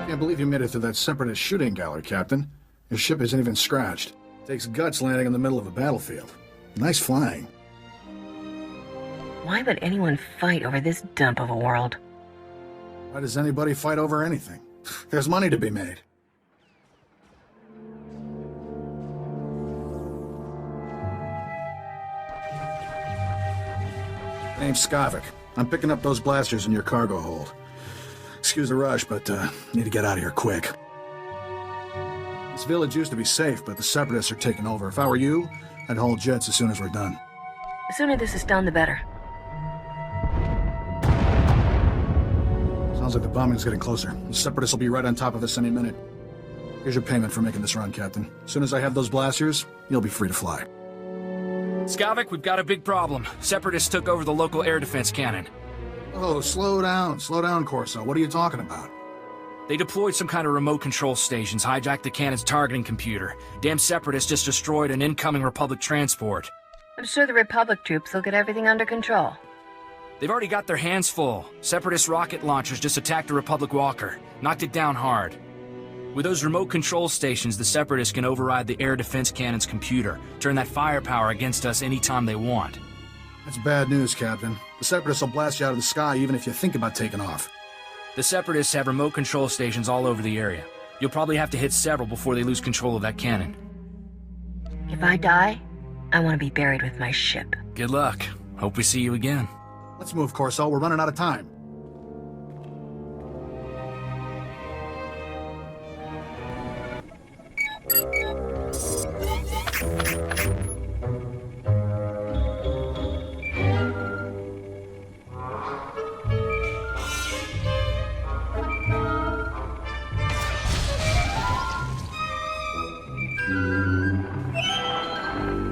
Can't believe you made it through that Separatist shooting gallery, Captain. Your ship isn't even scratched. Takes guts landing in the middle of a battlefield. Nice flying. Why would anyone fight over this dump of a world? Why does anybody fight over anything? There's money to be made. Name's Skavik. I'm picking up those blasters in your cargo hold. Excuse the rush, but need to get out of here quick. This village used to be safe, but the Separatists are taking over. If I were you, I'd haul jets as soon as we're done. The sooner this is done, the better. Sounds like the bombing's getting closer. The Separatists will be right on top of us any minute. Here's your payment for making this run, Captain. As soon as I have those blasters, you'll be free to fly. Skavik, we've got a big problem. Separatists took over the local air defense cannon. Oh, slow down, Corso. What are you talking about? They deployed some kind of remote control stations, hijacked the cannon's targeting computer. Damn Separatists just destroyed an incoming Republic transport. I'm sure the Republic troops will get everything under control. They've already got their hands full. Separatist rocket launchers just attacked a Republic walker, knocked it down hard. With those remote control stations, the Separatists can override the air defense cannon's computer, turn that firepower against us anytime they want. That's bad news, Captain. The Separatists will blast you out of the sky even if you think about taking off. The Separatists have remote control stations all over the area. You'll probably have to hit several before they lose control of that cannon. If I die, I want to be buried with my ship. Good luck. Hope we see you again. Let's move, Corso. We're running out of time.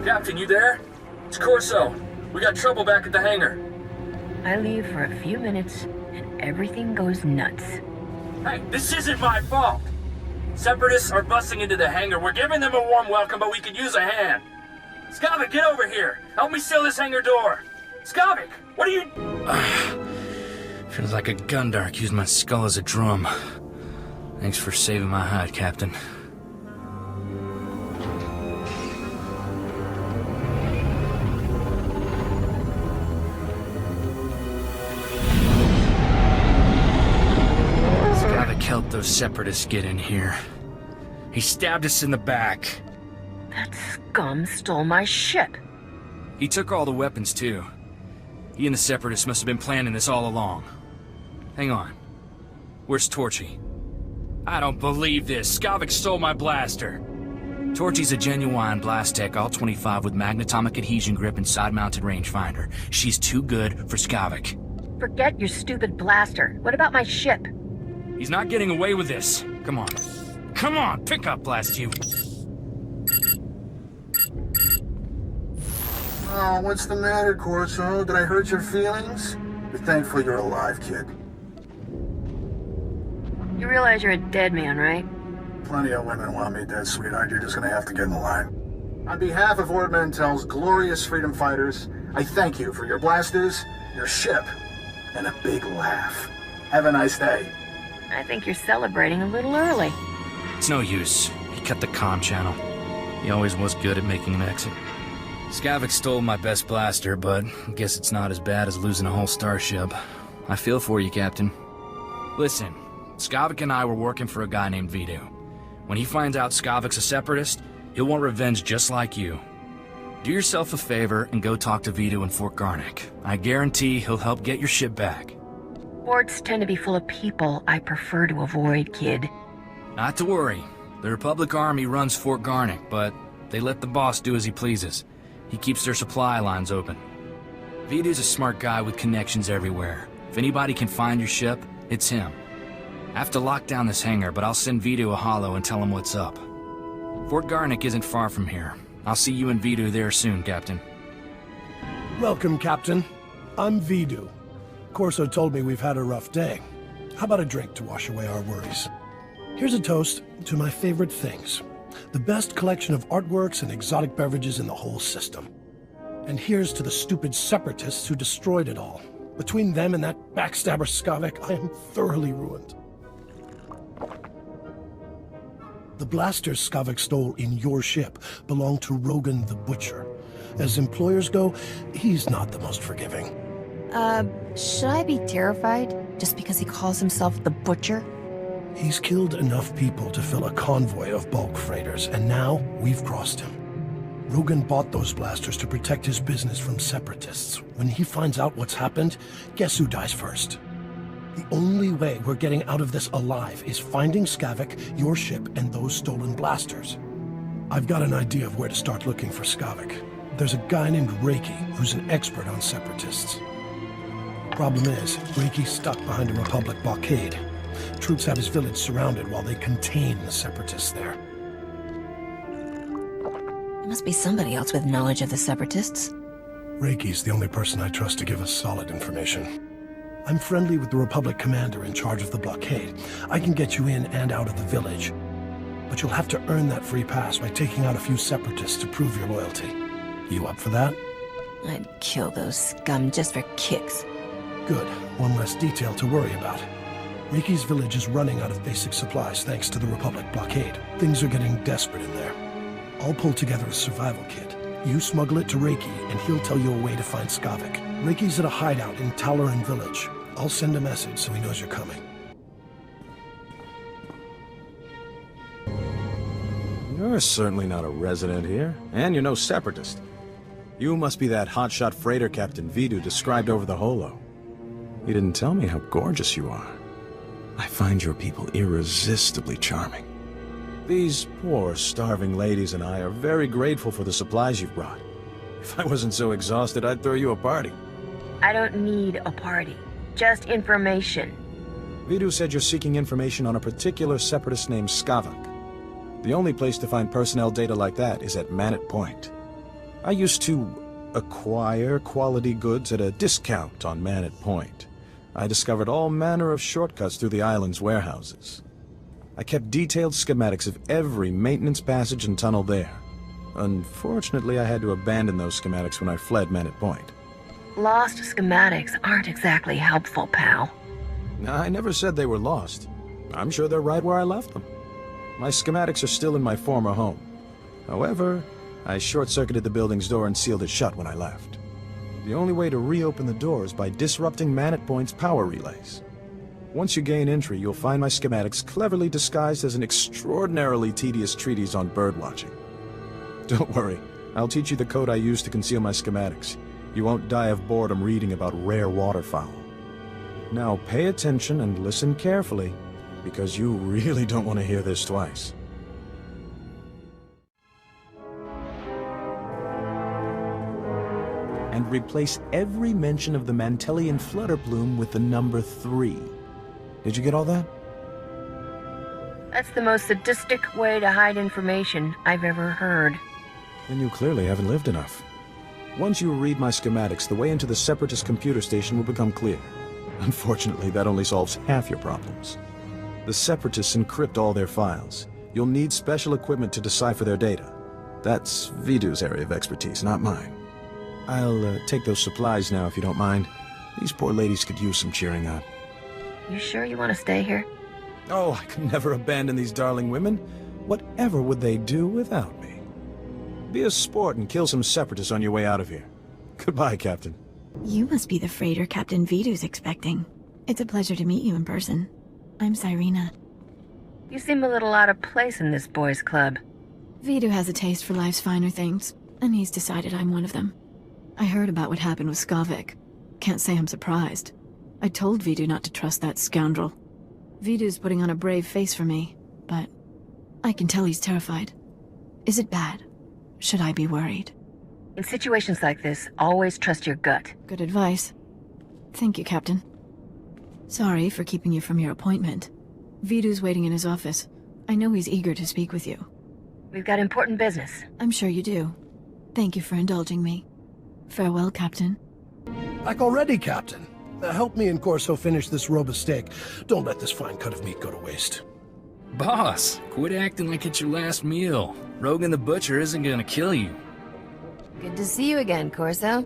Captain, you there? It's Corso. We got trouble back at the hangar. I leave for a few minutes, and everything goes nuts. Hey, this isn't my fault! Separatists are busting into the hangar. We're giving them a warm welcome, but we could use a hand. Skavik, get over here! Help me seal this hangar door! Skavik, what are you... Feels like a gundark used my skull as a drum. Thanks for saving my hide, Captain. Help those Separatists get in here. He stabbed us in the back. That scum stole my ship. He took all the weapons, too. He and the Separatists must have been planning this all along. Hang on. Where's Torchy? I don't believe this. Skavik stole my blaster. Torchy's a genuine blast tech, all 25 with magnetomic adhesion grip and side-mounted rangefinder. She's too good for Skavik. Forget your stupid blaster. What about my ship? He's not getting away with this. Come on. Come on, pick up, blast you. Oh, what's the matter, Corso? Did I hurt your feelings? Be thankful you're alive, kid. You realize you're a dead man, right? Plenty of women want me dead, sweetheart. You're just gonna have to get in the line. On behalf of Ord Mantell's glorious freedom fighters, I thank you for your blasters, your ship, and a big laugh. Have a nice day. I think you're celebrating a little early. It's no use. He cut the comm channel. He always was good at making an exit. Skavik stole my best blaster, but I guess it's not as bad as losing a whole starship. I feel for you, Captain. Listen, Skavik and I were working for a guy named Vidu. When he finds out Skavik's a Separatist, he'll want revenge just like you. Do yourself a favor and go talk to Vidu in Fort Garnick. I guarantee he'll help get your ship back. Ports tend to be full of people I prefer to avoid, kid. Not to worry. The Republic Army runs Fort Garnick, but they let the boss do as he pleases. He keeps their supply lines open. Vidu's a smart guy with connections everywhere. If anybody can find your ship, it's him. I have to lock down this hangar, but I'll send Vidu a holo and tell him what's up. Fort Garnick isn't far from here. I'll see you and Vidu there soon, Captain. Welcome, Captain. I'm Vidu. Corso told me we've had a rough day. How about a drink to wash away our worries? Here's a toast to my favorite things. The best collection of artworks and exotic beverages in the whole system. And here's to the stupid Separatists who destroyed it all. Between them and that backstabber Skavik, I am thoroughly ruined. The blasters Skavik stole in your ship belong to Rogan the Butcher. As employers go, he's not the most forgiving. Should I be terrified just because he calls himself the Butcher? He's killed enough people to fill a convoy of bulk freighters, and now we've crossed him. Rogan bought those blasters to protect his business from separatists. When he finds out what's happened, guess who dies first? The only way we're getting out of this alive is finding Skavik, your ship, and those stolen blasters. I've got an idea of where to start looking for Skavik. There's a guy named Reiki who's an expert on separatists. Problem is, Reiki's stuck behind a Republic blockade. Troops have his village surrounded while they contain the separatists there. There must be somebody else with knowledge of the Separatists. Reiki's the only person I trust to give us solid information. I'm friendly with the Republic commander in charge of the blockade. I can get you in and out of the village. But you'll have to earn that free pass by taking out a few separatists to prove your loyalty. You up for that? I'd kill those scum just for kicks. Good. One less detail to worry about. Reiki's village is running out of basic supplies thanks to the Republic blockade. Things are getting desperate in there. I'll pull together a survival kit. You smuggle it to Reiki, and he'll tell you a way to find Skavik. Reiki's at a hideout in Talaran village. I'll send a message so he knows you're coming. You're certainly not a resident here, and you're no separatist. You must be that hotshot freighter Captain Vidu described over the holo. He didn't tell me how gorgeous you are. I find your people irresistibly charming. These poor, starving ladies and I are very grateful for the supplies you've brought. If I wasn't so exhausted, I'd throw you a party. I don't need a party. Just information. Vidu said you're seeking information on a particular separatist named Skavik. The only place to find personnel data like that is at Manet Point. I used to acquire quality goods at a discount on Manet Point. I discovered all manner of shortcuts through the island's warehouses. I kept detailed schematics of every maintenance passage and tunnel there. Unfortunately, I had to abandon those schematics when I fled Manet Point. Lost schematics aren't exactly helpful, pal. I never said they were lost. I'm sure they're right where I left them. My schematics are still in my former home. However, I short-circuited the building's door and sealed it shut when I left. The only way to reopen the door is by disrupting Manet Point's power relays. Once you gain entry, you'll find my schematics cleverly disguised as an extraordinarily tedious treatise on birdwatching. Don't worry, I'll teach you the code I use to conceal my schematics. You won't die of boredom reading about rare waterfowl. Now pay attention and listen carefully, because you really don't want to hear this twice. And replace every mention of the Mantellian flutter plume with the number 3. Did you get all that? That's the most sadistic way to hide information I've ever heard. Then you clearly haven't lived enough. Once you read my schematics, the way into the Separatist computer station will become clear. Unfortunately, that only solves half your problems. The Separatists encrypt all their files. You'll need special equipment to decipher their data. That's Vidu's area of expertise, not mine. I'll take those supplies now, if you don't mind. These poor ladies could use some cheering up. You sure you want to stay here? Oh, I could never abandon these darling women. Whatever would they do without me? Be a sport and kill some separatists on your way out of here. Goodbye, Captain. You must be the freighter Captain Vidu's expecting. It's a pleasure to meet you in person. I'm Cyrena. You seem a little out of place in this boys' club. Vidu has a taste for life's finer things, and he's decided I'm one of them. I heard about what happened with Skavik. Can't say I'm surprised. I told Vidu not to trust that scoundrel. Vidu's putting on a brave face for me, but I can tell he's terrified. Is it bad? Should I be worried? In situations like this, always trust your gut. Good advice. Thank you, Captain. Sorry for keeping you from your appointment. Vidu's waiting in his office. I know he's eager to speak with you. We've got important business. I'm sure you do. Thank you for indulging me. Farewell, Captain. Back already, Captain. Help me and Corso finish this robust steak. Don't let this fine cut of meat go to waste. Boss, quit acting like it's your last meal. Rogan the Butcher isn't gonna kill you. Good to see you again, Corso.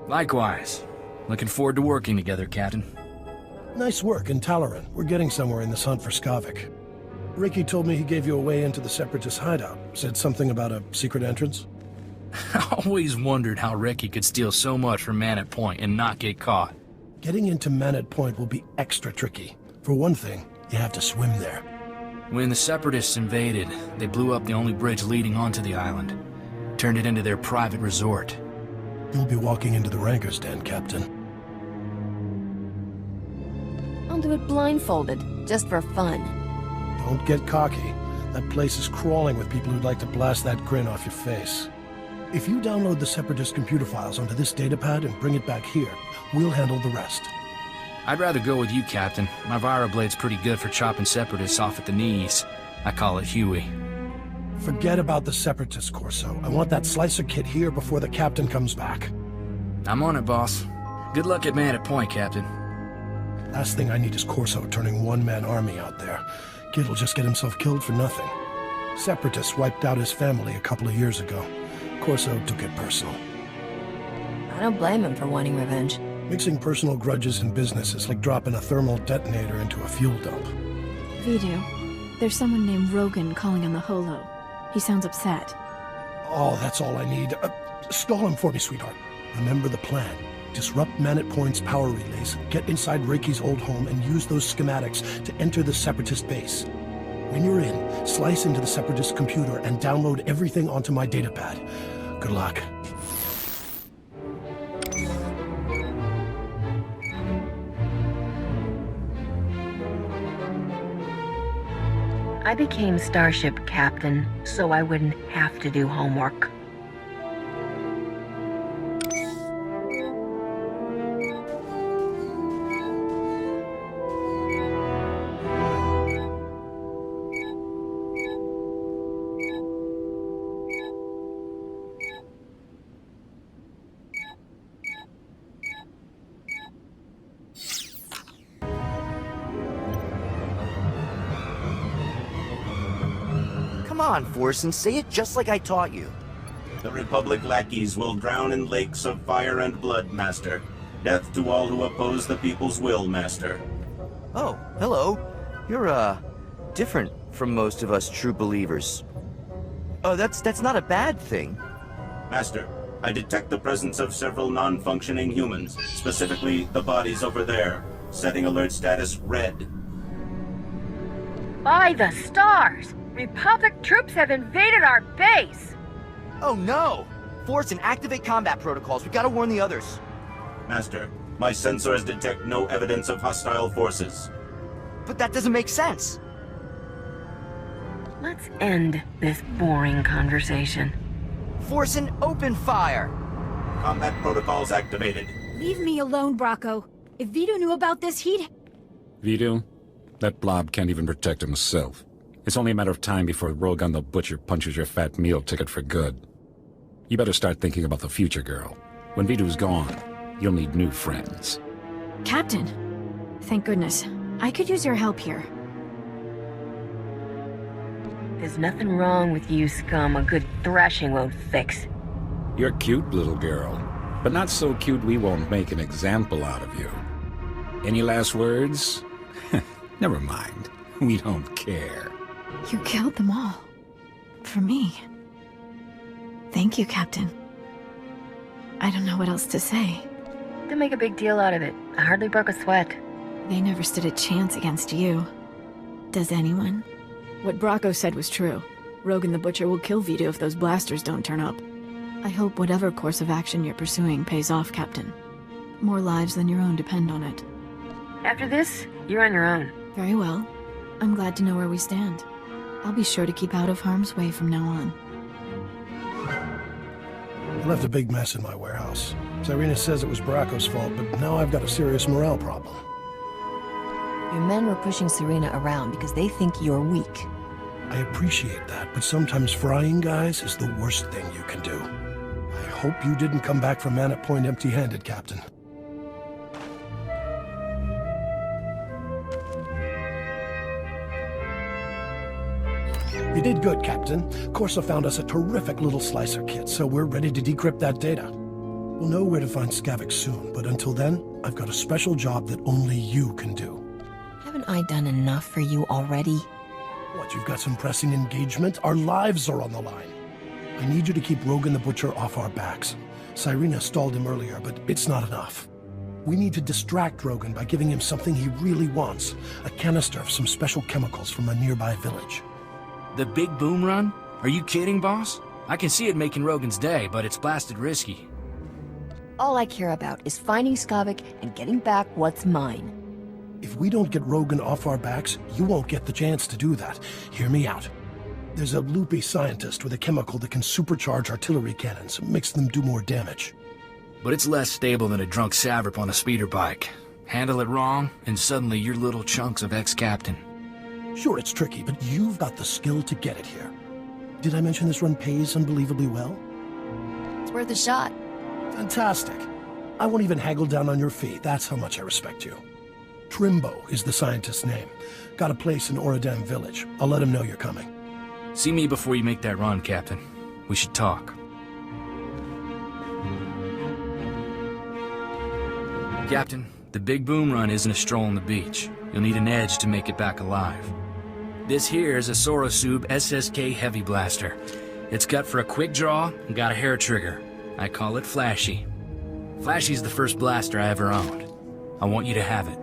Likewise. Looking forward to working together, Captain. Nice work in Talaran. We're getting somewhere in this hunt for Skavik. Ricky told me he gave you a way into the Separatist hideout. Said something about a secret entrance? I always wondered how Ricky could steal so much from Man at Point and not get caught. Getting into Man at Point will be extra tricky. For one thing, you have to swim there. When the Separatists invaded, they blew up the only bridge leading onto the island. Turned it into their private resort. You'll be walking into the Ranker's Den, Captain. I'll do it blindfolded, just for fun. Don't get cocky. That place is crawling with people who'd like to blast that grin off your face. If you download the Separatist computer files onto this datapad and bring it back here, we'll handle the rest. I'd rather go with you, Captain. My Viroblade's pretty good for chopping Separatists off at the knees. I call it Huey. Forget about the Separatist, Corso. I want that slicer kit here before the Captain comes back. I'm on it, boss. Good luck at Man at Point, Captain. Last thing I need is Corso turning one-man army out there. Kid will just get himself killed for nothing. Separatists wiped out his family a couple of years ago. Corso took it personal. I don't blame him for wanting revenge. Mixing personal grudges in business is like dropping a thermal detonator into a fuel dump. Vidu, there's someone named Rogan calling on the holo. He sounds upset. Oh, that's all I need. Stall him for me, sweetheart. Remember the plan. Disrupt Man at Point's power relays, get inside Reiki's old home, and use those schematics to enter the Separatist base. When you're in, slice into the Separatist computer and download everything onto my datapad. Good luck. I became Starship Captain so I wouldn't have to do homework. Come on, Force, and say it just like I taught you. The Republic lackeys will drown in lakes of fire and blood, Master. Death to all who oppose the people's will, Master. Oh, hello. You're, different from most of us true believers. Oh, that's not a bad thing. Master, I detect the presence of several non-functioning humans, specifically the bodies over there, setting alert status red. By the stars! Republic troops have invaded our base! Oh no! Force and activate combat protocols. We gotta warn the others. Master, my sensors detect no evidence of hostile forces. But that doesn't make sense. Let's end this boring conversation. Force and open fire! Combat protocols activated. Leave me alone, Bracco. If Vidu knew about this, he'd... Vidu? That blob can't even protect himself. It's only a matter of time before Rogan the Butcher punches your fat meal ticket for good. You better start thinking about the future, girl. When Vidu's gone, you'll need new friends. Captain! Thank goodness. I could use your help here. There's nothing wrong with you, scum. A good thrashing won't fix. You're cute, little girl. But not so cute we won't make an example out of you. Any last words? Never mind. We don't care. You killed them all. For me. Thank you, Captain. I don't know what else to say. Don't make a big deal out of it. I hardly broke a sweat. They never stood a chance against you. Does anyone? What Bracco said was true. Rogan the Butcher will kill Vidu if those blasters don't turn up. I hope whatever course of action you're pursuing pays off, Captain. More lives than your own depend on it. After this, you're on your own. Very well. I'm glad to know where we stand. I'll be sure to keep out of harm's way from now on. I left a big mess in my warehouse. Cyrena says it was Bracco's fault, but now I've got a serious morale problem. Your men were pushing Serena around because they think you're weak. I appreciate that, but sometimes frying guys is the worst thing you can do. I hope you didn't come back from Man at Point empty-handed, Captain. You did good, Captain. Corso found us a terrific little slicer kit, so we're ready to decrypt that data. We'll know where to find Skavik soon, but until then, I've got a special job that only you can do. Haven't I done enough for you already? What, you've got some pressing engagement? Our lives are on the line. I need you to keep Rogan the Butcher off our backs. Cyrena stalled him earlier, but it's not enough. We need to distract Rogan by giving him something he really wants. A canister of some special chemicals from a nearby village. The big boom run? Are you kidding, boss? I can see it making Rogan's day, but it's blasted risky. All I care about is finding Skavik and getting back what's mine. If we don't get Rogan off our backs, you won't get the chance to do that. Hear me out. There's a loopy scientist with a chemical that can supercharge artillery cannons, makes them do more damage. But it's less stable than a drunk savrip on a speeder bike. Handle it wrong, and suddenly you're little chunks of ex-captain. Sure, it's tricky, but you've got the skill to get it here. Did I mention this run pays unbelievably well? It's worth a shot. Fantastic. I won't even haggle down on your fee. That's how much I respect you. Trimbo is the scientist's name. Got a place in Oradam village. I'll let him know you're coming. See me before you make that run, Captain. We should talk. Captain, the big boom run isn't a stroll on the beach. You'll need an edge to make it back alive. This here is a Sorosub SSK Heavy Blaster. It's cut for a quick draw and got a hair trigger. I call it Flashy. Flashy's the first blaster I ever owned. I want you to have it.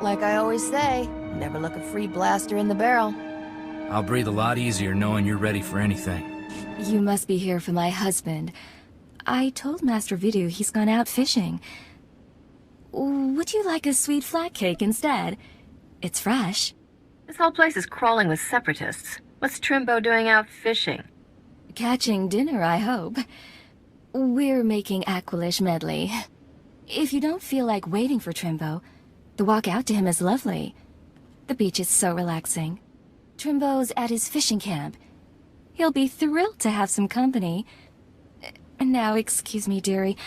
Like I always say, never look a free blaster in the barrel. I'll breathe a lot easier knowing you're ready for anything. You must be here for my husband. I told Master Vidu he's gone out fishing. Would you like a sweet flat cake instead? It's fresh. This whole place is crawling with separatists. What's Trimbo doing out fishing? Catching dinner, I hope. We're making Aqualish medley. If you don't feel like waiting for Trimbo, the walk out to him is lovely. The beach is so relaxing. Trimbo's at his fishing camp. He'll be thrilled to have some company. And now, excuse me, dearie.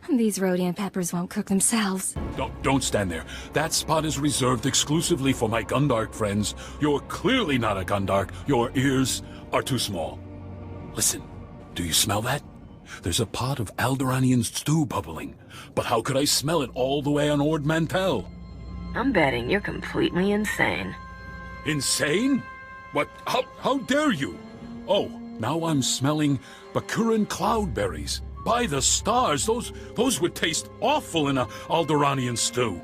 These rhodium peppers won't cook themselves. Don't stand there. That spot is reserved exclusively for my Gundark friends. You're clearly not a Gundark. Your ears are too small. Listen, do you smell that? There's a pot of Alderaanian stew bubbling. But how could I smell it all the way on Ord Mantell? I'm betting you're completely insane. Insane? What? How dare you? Oh, now I'm smelling Bakuran cloudberries. By the stars, those would taste awful in a Alderaanian stew.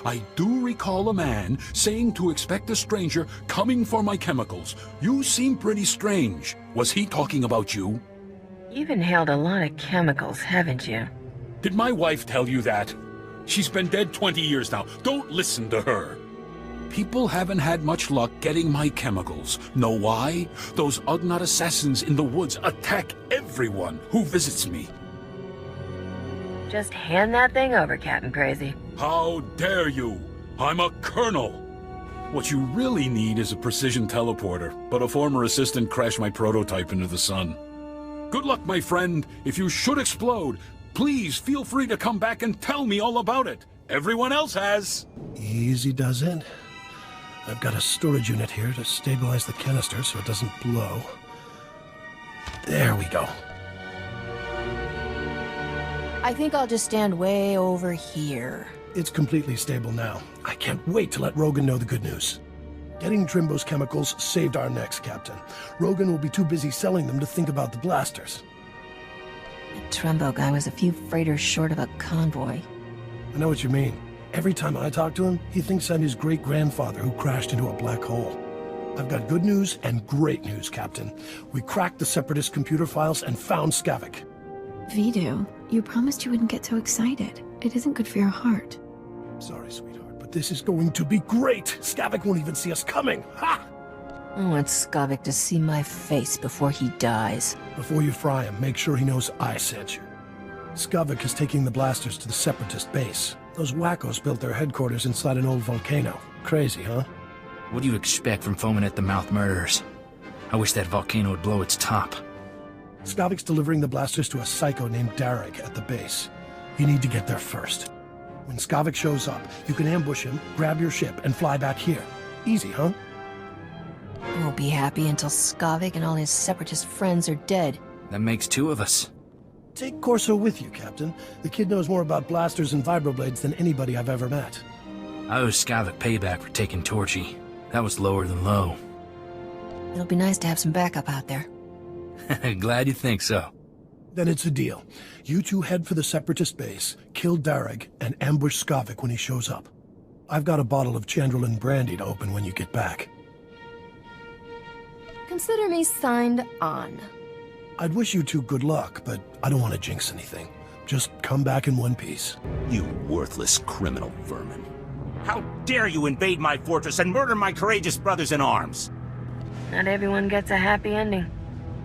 I do recall a man saying to expect a stranger coming for my chemicals. You seem pretty strange. Was he talking about you? You've inhaled a lot of chemicals, haven't you? Did my wife tell you that? She's been dead 20 years now. Don't listen to her. People haven't had much luck getting my chemicals. Know why? Those Ugnaught assassins in the woods attack everyone who visits me. Just hand that thing over, Captain Crazy. How dare you? I'm a colonel. What you really need is a precision teleporter, but a former assistant crashed my prototype into the sun. Good luck, my friend. If you should explode, please feel free to come back and tell me all about it. Everyone else has. Easy does it. I've got a storage unit here to stabilize the canister so it doesn't blow. There we go. I think I'll just stand way over here. It's completely stable now. I can't wait to let Rogan know the good news. Getting Trimbo's chemicals saved our necks, Captain. Rogan will be too busy selling them to think about the blasters. The Trimbo guy was a few freighters short of a convoy. I know what you mean. Every time I talk to him, he thinks I'm his great-grandfather who crashed into a black hole. I've got good news and great news, Captain. We cracked the Separatist computer files and found Skavik. Vidu, you promised you wouldn't get so excited. It isn't good for your heart. Sorry, sweetheart, but this is going to be great! Skavik won't even see us coming! Ha! I want Skavik to see my face before he dies. Before you fry him, make sure he knows I sent you. Skavik is taking the blasters to the Separatist base. Those wackos built their headquarters inside an old volcano. Crazy, huh? What do you expect from foaming-at-the-mouth murderers? I wish that volcano would blow its top. Skavik's delivering the blasters to a psycho named Darek at the base. You need to get there first. When Skavik shows up, you can ambush him, grab your ship, and fly back here. Easy, huh? I won't be happy until Skavik and all his Separatist friends are dead. That makes two of us. Take Corso with you, Captain. The kid knows more about blasters and vibroblades than anybody I've ever met. I owe Skavik payback for taking Torchy. That was lower than low. It'll be nice to have some backup out there. Glad you think so. Then it's a deal. You two head for the Separatist base, kill Darag, and ambush Skavik when he shows up. I've got a bottle of Chandrelin brandy to open when you get back. Consider me signed on. I'd wish you two good luck, but I don't want to jinx anything. Just come back in one piece. You worthless criminal vermin. How dare you invade my fortress and murder my courageous brothers in arms? Not everyone gets a happy ending.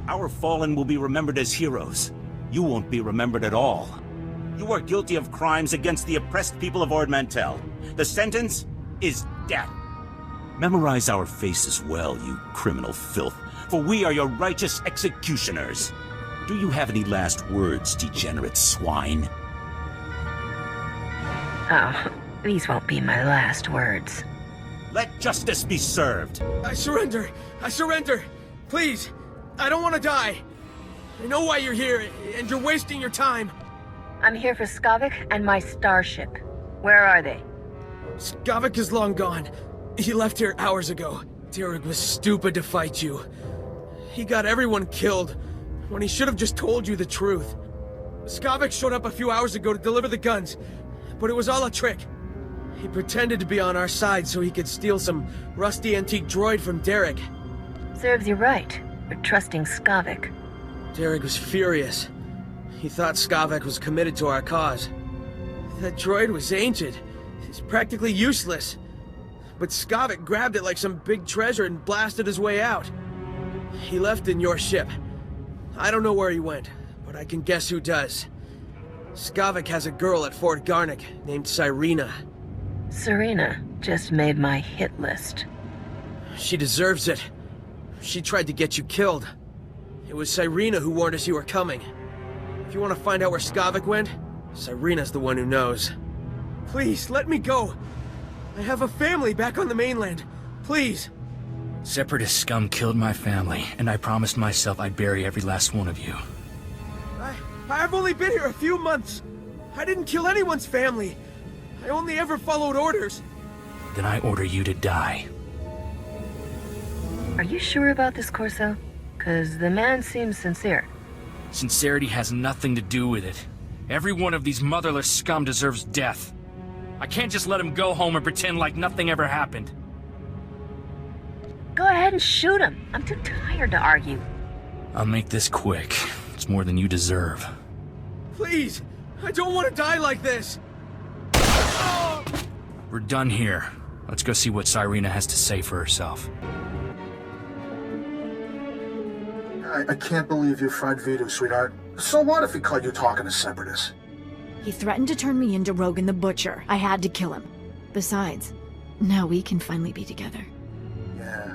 Our fallen will be remembered as heroes. You won't be remembered at all. You are guilty of crimes against the oppressed people of Ord Mantell. The sentence is death. Memorize our faces well, you criminal filth, for we are your righteous executioners. Do you have any last words, degenerate swine? Oh, these won't be my last words. Let justice be served. I surrender! I surrender! Please! I don't want to die! I know why you're here, and you're wasting your time. I'm here for Skavik and my starship. Where are they? Skavik is long gone. He left here hours ago. Darag was stupid to fight you. He got everyone killed, when he should have just told you the truth. Skavik showed up a few hours ago to deliver the guns, but it was all a trick. He pretended to be on our side so he could steal some rusty antique droid from Darag. Serves you right for trusting Skavik. Darag was furious. He thought Skavik was committed to our cause. That droid was ancient. It's practically useless. But Skavik grabbed it like some big treasure and blasted his way out. He left in your ship. I don't know where he went, but I can guess who does. Skavik has a girl at Fort Garnick named Cyrena. Serena just made my hit list. She deserves it. She tried to get you killed. It was Cyrena who warned us you were coming. If you want to find out where Skavik went, Cyrena's the one who knows. Please, let me go. I have a family back on the mainland. Please. Separatist scum killed my family, and I promised myself I'd bury every last one of you. I've only been here a few months. I didn't kill anyone's family. I only ever followed orders. Then I order you to die. Are you sure about this, Corso? 'Cause the man seems sincere. Sincerity has nothing to do with it. Every one of these motherless scum deserves death. I can't just let him go home and pretend like nothing ever happened. Go ahead and shoot him. I'm too tired to argue. I'll make this quick. It's more than you deserve. Please! I don't want to die like this! We're done here. Let's go see what Cyrena has to say for herself. I can't believe you fried Vidu, sweetheart. So what if he caught you talking to Separatists? He threatened to turn me into Rogan the Butcher. I had to kill him. Besides, now we can finally be together. Yeah.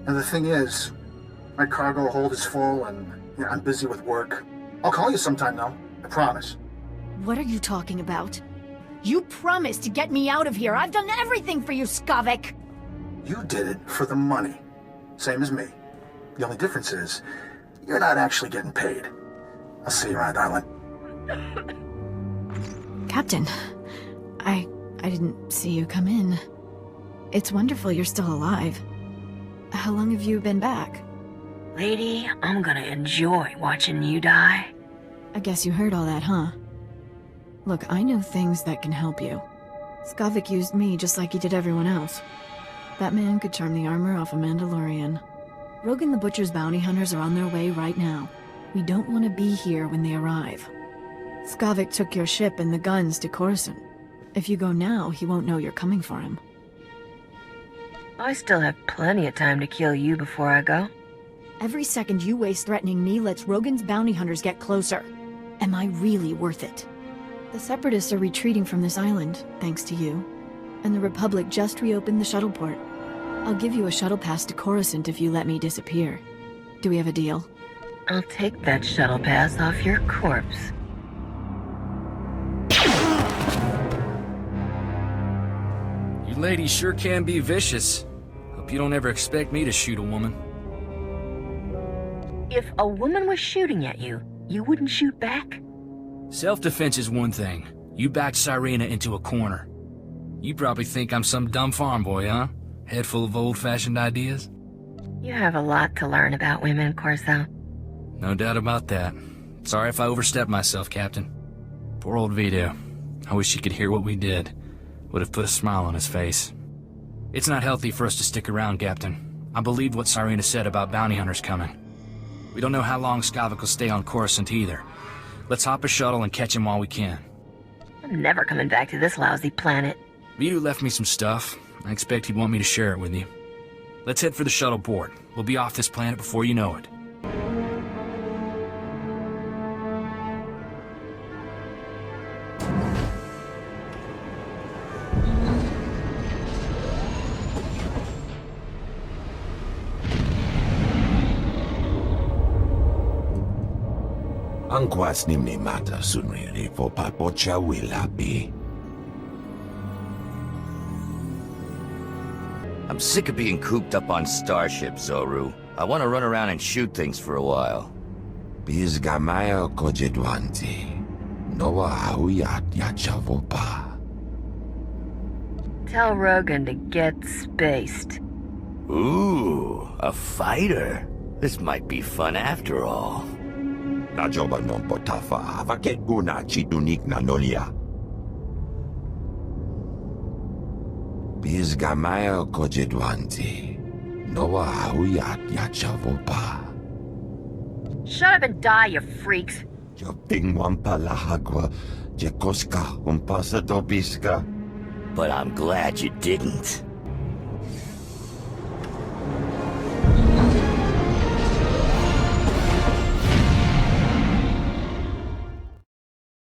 And the thing is, my cargo hold is full and I'm busy with work. I'll call you sometime though, I promise. What are you talking about? You promised to get me out of here. I've done everything for you, Skavik. You did it for the money. Same as me. The only difference is, you're not actually getting paid. I'll see you around, darling. Captain, I didn't see you come in. It's wonderful you're still alive. How long have you been back? Lady, I'm gonna enjoy watching you die. I guess you heard all that, huh? Look, I know things that can help you. Skavik used me just like he did everyone else. That man could charm the armor off a Mandalorian. Rogan the Butcher's bounty hunters are on their way right now. We don't want to be here when they arrive. Skavik took your ship and the guns to Coruscant. If you go now, he won't know you're coming for him. I still have plenty of time to kill you before I go. Every second you waste threatening me lets Rogan's bounty hunters get closer. Am I really worth it? The Separatists are retreating from this island, thanks to you. And the Republic just reopened the shuttle port. I'll give you a shuttle pass to Coruscant if you let me disappear. Do we have a deal? I'll take that shuttle pass off your corpse. You ladies sure can be vicious. Hope you don't ever expect me to shoot a woman. If a woman was shooting at you, you wouldn't shoot back? Self-defense is one thing. You backed Cyrena into a corner. You probably think I'm some dumb farm boy, huh? Head full of old-fashioned ideas? You have a lot to learn about women, Corso. No doubt about that. Sorry if I overstepped myself, Captain. Poor old Vito. I wish he could hear what we did. Would have put a smile on his face. It's not healthy for us to stick around, Captain. I believed what Sirena said about bounty hunters coming. We don't know how long Skavik will stay on Coruscant either. Let's hop a shuttle and catch him while we can. I'm never coming back to this lousy planet. Vito left me some stuff. I expect he'd want me to share it with you. Let's head for the shuttle port. We'll be off this planet before you know it. Angkwas nimni mata sunriri fo papocha wilapi. I'm sick of being cooped up on starships, Zoru. I want to run around and shoot things for a while. Bizgamaya kojedwanti. Noa hauyat yachavopa. Tell Rogan to get spaced. Ooh, a fighter. This might be fun after all. Najoba non potafa, vaket guna chitunik na nolia. Bizgamaya kojedwanti. Noa hauyat yachavopa. Shut up and die, you freaks. Yo pingwampa lahagwa, jekoska umpasa dobiska. But I'm glad you didn't.